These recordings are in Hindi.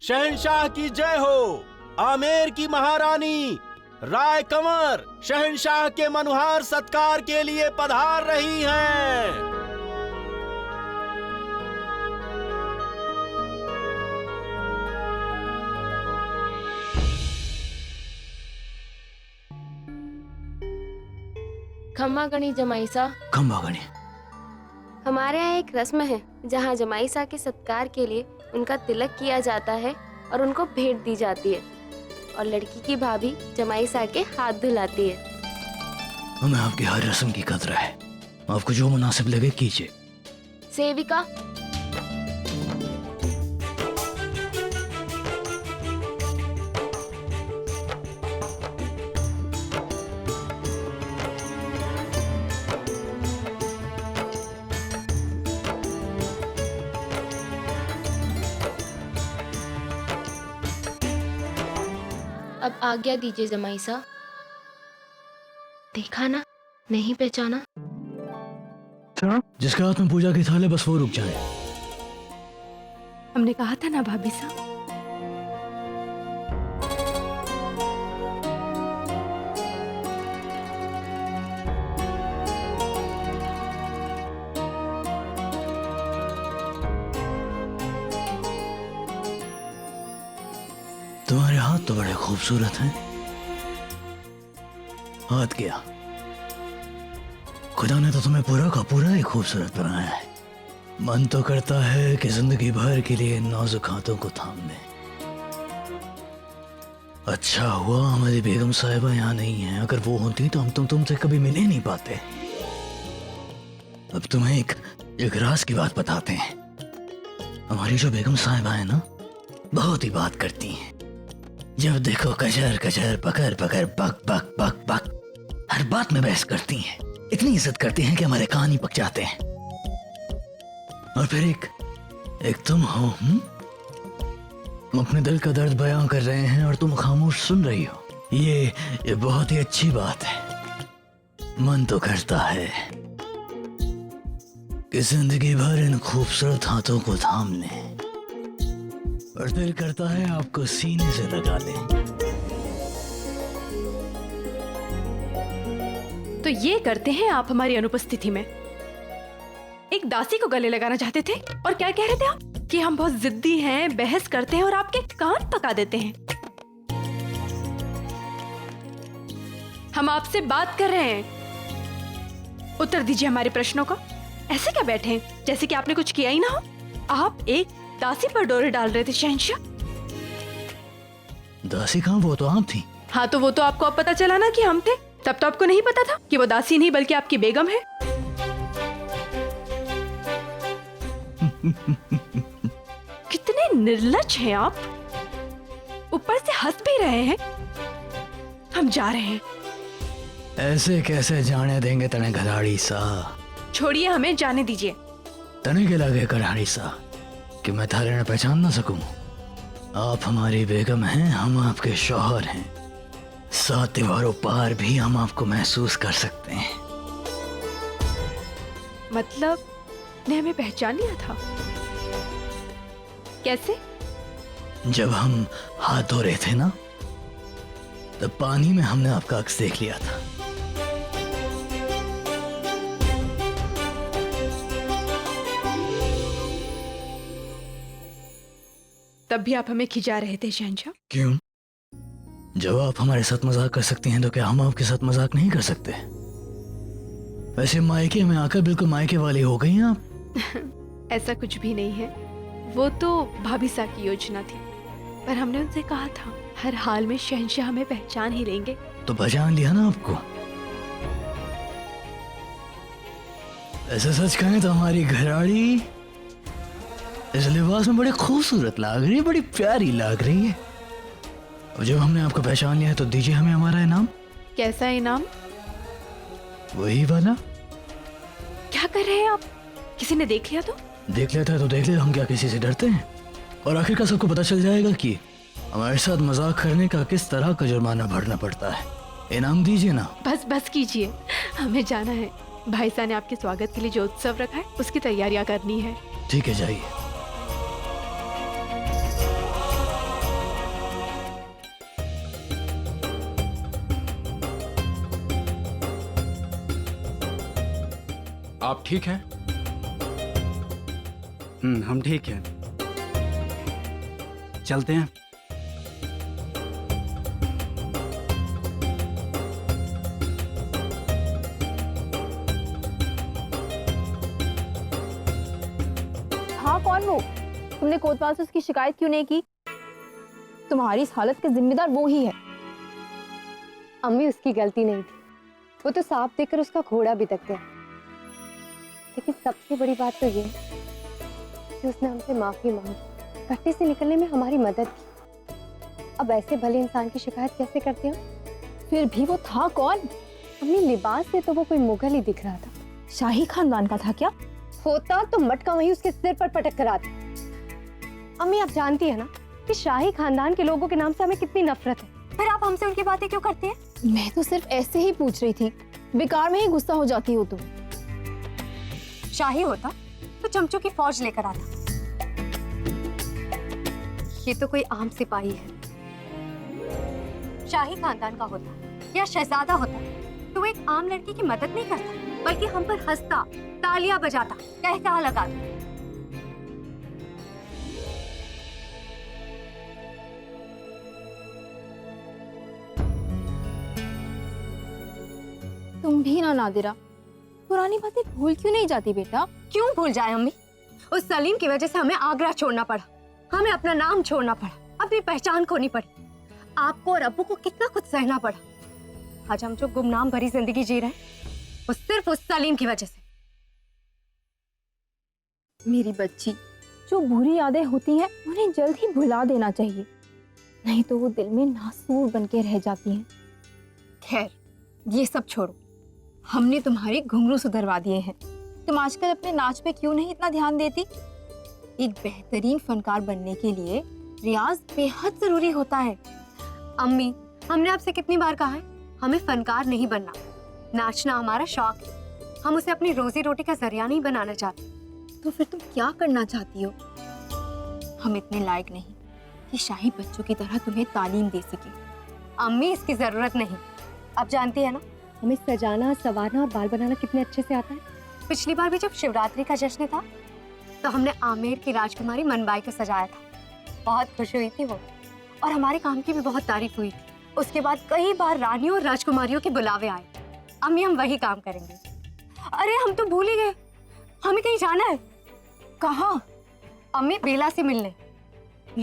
शहंशाह की जय हो। आमेर की महारानी राय कंवर शहंशाह के मनुहार सत्कार के लिए पधार रही हैं। खम्मा गणी जमाईसा। खम्मा गणी। हमारे यहाँ एक रस्म है जहाँ जमाईसा के सत्कार के लिए उनका तिलक किया जाता है और उनको भेंट दी जाती है और लड़की की भाभी जमाईसा के हाथ धुलाती है। हमें आपकी हर रस्म की कदर है, आपको जो मुनासिब लगे कीजिए। सेविका। अब आज्ञा दीजिए जमाईसा। देखा ना, नहीं पहचाना। जिसके हाथ में पूजा की थाल है बस वो रुक जाए। हमने कहा था ना भाभी साहब। तुम्हारे हाथ तो बड़े खूबसूरत हैं। हाथ क्या, खुदा ने तो तुम्हें पूरा का पूरा ही खूबसूरत बनाया है। मन तो करता है कि जिंदगी भर के लिए नाजुक हाथों को थाम ले। अच्छा हुआ हमारी बेगम साहिबा यहाँ नहीं है, अगर वो होती तो हम तुमसे कभी मिल ही नहीं पाते। अब तुम्हें एक राज की बात बताते हैं। हमारी जो बेगम साहिबा है ना, बहुत ही बात करती हैं। जब देखो कचर कचर पकड़ पकड़ बक बक बक बक, हर बात में बहस करती हैं। इतनी इज्जत करती हैं कि हमारे कान ही पक जाते हैं। और फिर एक तुम हो। तुम अपने दिल का दर्द बयां कर रहे हैं और तुम खामोश सुन रही हो। ये बहुत ही अच्छी बात है। मन तो करता है कि जिंदगी भर इन खूबसूरत हाथों को थाम लें, और दिल करता है आपको सीने से लगा ले। तो ये करते हैं आप हमारी अनुपस्थिति में। एक दासी को गले लगाना चाहते थे और क्या कह रहे थे आप कि हम बहुत जिद्दी हैं, बहस करते हैं और आपके कान पका देते हैं। हम आपसे बात कर रहे हैं, उत्तर दीजिए हमारे प्रश्नों का। ऐसे क्या बैठे हैं जैसे कि आपने कुछ किया ही ना हो। आप एक दासी पर डोरे डाल रहे थे शहंशाह। दासी कहाँ, वो तो आप थी। हाँ तो वो तो आपको अब पता चला ना कि हम थे। तब तो आपको नहीं पता था कि वो दासी नहीं बल्कि आपकी बेगम है। कितने निर्लज्ज हैं आप, ऊपर से हंस भी रहे हैं। हम जा रहे हैं। ऐसे कैसे जाने देंगे तने गधाड़ी सा। छोड़िए, हमें जाने दीजिए। तने के लगे गधाड़ी सा कि मैं थारे ने पहचान ना सकूं। आप हमारी बेगम हैं, हम आपके शौहर हैं। 7 दीवारों पार भी हम आपको महसूस कर सकते हैं। मतलब ने हमें पहचान लिया था? कैसे? जब हम हाथ धो रहे थे ना, तब पानी में हमने आपका अक्स देख लिया था। तब भी आप हमें खिंचा रहे थे शहंशाह। क्यों? जब आप हमारे साथ मजाक कर सकती हैं तो क्या हम आपके साथ मजाक नहीं कर सकते? वैसे मायके में आकर बिल्कुल मायके वाली हो गई हैं आप। ऐसा कुछ भी नहीं है, वो तो भाभी साहब की योजना थी, पर हमने उनसे कहा था हर हाल में शहंशाह हमें पहचान ही लेंगे। तो पहचान लिया ना आपको। ऐसा सच कहें तो हमारी घराड़ी इस लिबास में बड़ी खूबसूरत लग रही है, बड़ी प्यारी लग रही है। और जब हमने आपको पहचान लिया है तो दीजिए हमें हमारा इनाम। कैसा इनाम? वही वाला। क्या कर रहे हैं आप? किसी ने देख लिया तो? देख लेता है तो देख ले, हम क्या किसी से डरते हैं? और आखिरकार सबको पता चल जाएगा कि हमारे साथ मजाक करने का किस तरह का जुर्माना भरना पड़ता है। इनाम दीजिए ना। बस बस कीजिए, हमें जाना है। भाई साहब ने आपके स्वागत के लिए जो उत्सव रखा है उसकी तैयारियां करनी है। ठीक है, जाइए। आप ठीक हैं? हम ठीक हैं। चलते हैं। हाँ, कौन हो? तुमने कोतवाल से उसकी शिकायत क्यों नहीं की? तुम्हारी इस हालत का जिम्मेदार वो ही है। अम्मी, उसकी गलती नहीं थी। वो तो सांप देखकर उसका घोड़ा भी दब गया। लेकिन सबसे बड़ी बात तो ये है कि उसने हमसे माफी मांगी, गड्ढे से निकलने में हमारी मदद की। अब ऐसे भले इंसान की शिकायत कैसे करते हो? फिर भी वो था कौन? अम्मी, लिबास से तो वो कोई मुगल ही दिख रहा था। शाही खानदान का था क्या? होता तो मटका वहीं उसके सिर पर पटक कर आता। अम्मी, आप जानती है ना कि शाही खानदान के लोगों के नाम से हमें कितनी नफरत है। फिर आप हमसे उनकी बातें क्यों करते हैं? मैं तो सिर्फ ऐसे ही पूछ रही थी। बेकार में ही गुस्सा हो जाती हो तुम। शाही होता तो चमचों की फौज लेकर आता। ये तो कोई आम सिपाही है। शाही खानदान का होता या शहजादा होता तो वो एक आम लड़की की मदद नहीं करता, बल्कि हम पर हंसता, तालियां बजाता, कहता लगाता। तुम भी ना नादिरा, पुरानी बातें भूल क्यों नहीं जाती बेटा? क्यों भूल जाए अम्मी? उस सलीम की वजह से हमें आगरा छोड़ना पड़ा, हमें अपना नाम छोड़ना पड़ा, अपनी पहचान खोनी पड़ी। आपको और अब्बू को कितना कुछ सहना पड़ा। आज हम जो गुमनाम भरी जिंदगी जी रहे हैं वो सिर्फ उस सलीम की वजह से। मेरी बच्ची, जो बुरी यादें होती हैं उन्हें जल्द ही भुला देना चाहिए, नहीं तो वो दिल में नासूर बन के रह जाती हैं। खैर, ये सब छोड़ो। हमने तुम्हारे घुंघरू सुधरवा दिए हैं। तुम आजकल अपने नाच पे क्यों नहीं इतना ध्यान देती? एक बेहतरीन फनकार बनने के लिए रियाज बेहद जरूरी होता है। अम्मी, हमने आपसे कितनी बार कहा है, हमें फनकार नहीं बनना। नाचना हमारा शौक है, हम उसे अपनी रोजी रोटी का जरिया नहीं बनाना चाहते। तो फिर तुम क्या करना चाहती हो? हम इतने लायक नहीं कि शाही बच्चों की तरह तुम्हें तालीम दे सके। अम्मी, इसकी जरूरत नहीं। आप जानती है ना, हमें सजाना, संवारना और बाल बनाना कितने अच्छे से आता है। पिछली बार भी जब शिवरात्रि का जश्न था तो हमने आमेर की राजकुमारी मनबाई को सजाया था। बहुत खुश हुई थी वो, और हमारे काम की भी बहुत तारीफ हुई थी। उसके बाद कई बार रानियों और राजकुमारियों के बुलावे आए। अम्मी, हम वही काम करेंगे। अरे, हम तो भूल ही गए, हमें कहीं जाना है। कहाँ? अम्मी, बेला से मिलने।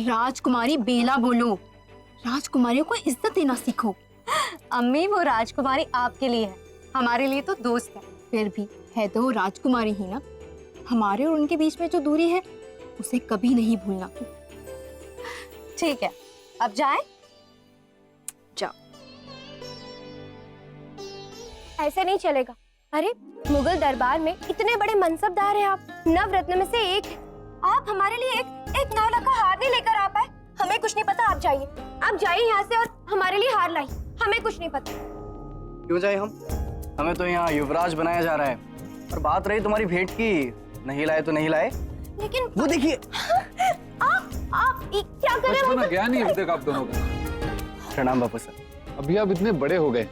राजकुमारी बेला बोलो, राजकुमारियों को इज्जत देना सीखो। अम्मी, वो राजकुमारी आपके लिए है, हमारे लिए तो दोस्त है। फिर भी है तो राजकुमारी ही ना। हमारे और उनके बीच में जो दूरी है उसे कभी नहीं भूलना। ठीक है, अब जाएं? जाओ। ऐसे नहीं चलेगा। अरे, मुगल दरबार में इतने बड़े मनसबदार हैं आप, नवरत्न में से एक है। आप हमारे लिए एक 9 लाख का हार नहीं लेकर आ पाए। हमें कुछ नहीं पता, आप जाइए। आप जाइए यहाँ से और हमारे लिए हार लाइए। हमें कुछ नहीं पता। क्यों जाए हम? हमें तो यहाँ युवराज बनाया जा रहा है। और बात रही तुम्हारी भेंट की, नहीं लाए तो नहीं लाए। लेकिन वो देखिए। आप क्या कर रहे हो? बचपन ज्ञान ही अभी तक आप दोनों का। प्रणाम बापू सर। अभी आप इतने बड़े हो गए,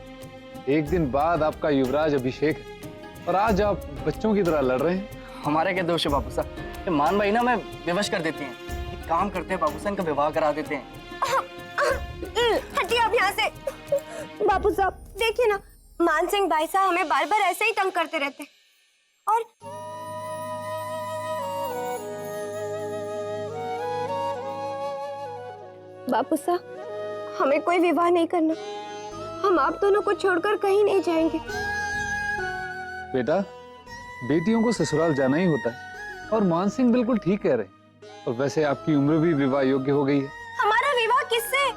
एक दिन बाद आपका युवराज अभिषेक है और आज आप बच्चों की तरह लड़ रहे हैं। हमारे क्या दोष है बापू साहब? ये मान भाई ना मैं विवश कर देती हैं। एक काम करते हैं बापू साहब, इनका विवाह करा देते हैं। हटिए आप यहाँ से। बापू साहब, देखिए ना, मान सिंह भाई साहब हमें बार बार ऐसे ही तंग करते रहते। और बापू साहब, हमें कोई विवाह नहीं करना। हम आप दोनों को छोड़कर कहीं नहीं जाएंगे। बेटा, बेटियों को ससुराल जाना ही होता है और मान सिंह बिल्कुल ठीक कह रहे हैं। और वैसे आपकी उम्र भी विवाह योग्य हो गई है। हमारा विवाह किससे?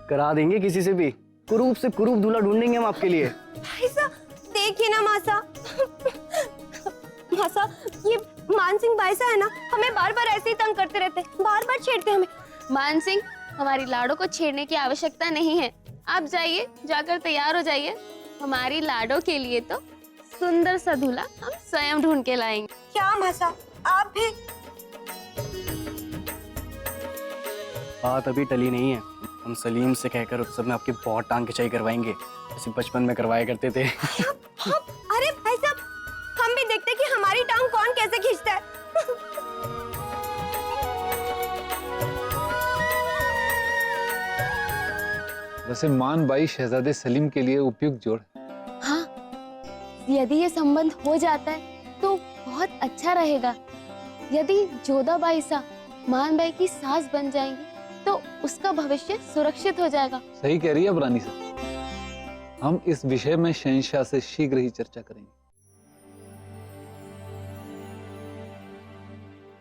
करा देंगे किसी से भी। कुरूप से कुरूप दूल्हा ढूंढेंगे हम आपके लिए। भाई साहब, देखिए ना मासा। मासा, ये मान सिंह भाई साहब है ना, हमें बार बार ऐसे ही तंग करते रहते, बार बार छेड़ते हमें। मान सिंह, हमारी लाडो को छेड़ने की आवश्यकता नहीं है। आप जाइए, जाकर तैयार हो जाइए। हमारी लाडो के लिए तो सुंदर सा दूल्हा हम स्वयं ढूंढ के लाएंगे। क्या मासा, आप भी? बात अभी टली नहीं है। हम सलीम से कहकर उत्सव में आपकी बहुत टांग खिंचाई करवाएंगे, जैसे बचपन में करवाया करते थे। अरे भाई साहब, हम भी देखते वैसे मान बाई शहजादे सलीम के लिए उपयुक्त जोड़ है। हाँ, यदि ये संबंध हो जाता है तो बहुत अच्छा रहेगा। यदि जोधा बाईसा मान बाई की सास बन जाएंगी तो उसका भविष्य सुरक्षित हो जाएगा। सही कह रही है अब रानी साहब। हम इस विषय में शहंशाह से शीघ्र ही चर्चा करेंगे।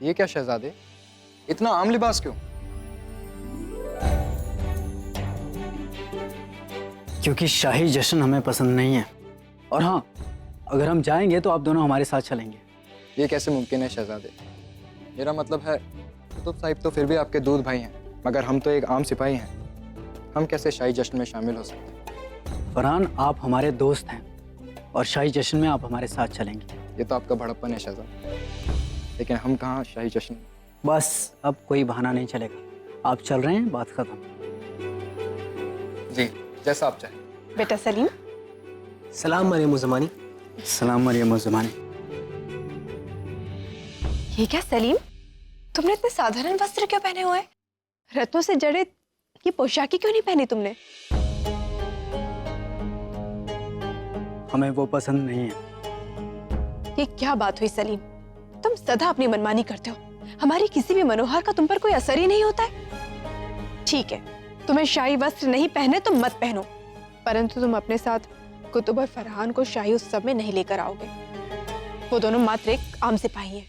ये क्या शहजादे, इतना आम लिबास क्यों? क्योंकि शाही जश्न हमें पसंद नहीं है। और हाँ, अगर हम जाएंगे तो आप दोनों हमारे साथ चलेंगे। ये कैसे मुमकिन है शहजादे? मेरा मतलब है कुतुब साहिब तो फिर भी आपके दूध भाई हैं, मगर हम तो एक आम सिपाही हैं। हम कैसे शाही जश्न में शामिल हो सकते हैं? फरहान, आप हमारे दोस्त हैं और शाही जश्न में आप हमारे साथ चलेंगे। ये तो आपका बड़प्पन है शहजादे, लेकिन हम कहाँ शाही जश्न। बस अब कोई बहाना नहीं चलेगा। आप चल रहे हैं, बात खत्म। जी, जैसा आप चाहें। बेटा सलीम, सलाम मरियम ज़मानी। सलाम मरियम ज़मानी। ये क्या सलीम, तुमने इतने साधारण वस्त्र क्यों पहने हुए? रत्नों से जड़े ये पोशाकी क्यों नहीं पहनी तुमने? हमें वो पसंद नहीं है। ये क्या बात हुई सलीम? तुम सदा अपनी मनमानी करते हो। हमारी किसी भी मनोहर का तुम पर कोई असर ही नहीं होता है। ठीक है, तुम्हें शाही वस्त्र नहीं पहने तो मत पहनो, परंतु तुम अपने साथ कुतुब और फरहान को शाही उत्सव में नहीं लेकर आओगे। वो दोनों मात्र एक आम सिपाही हैं।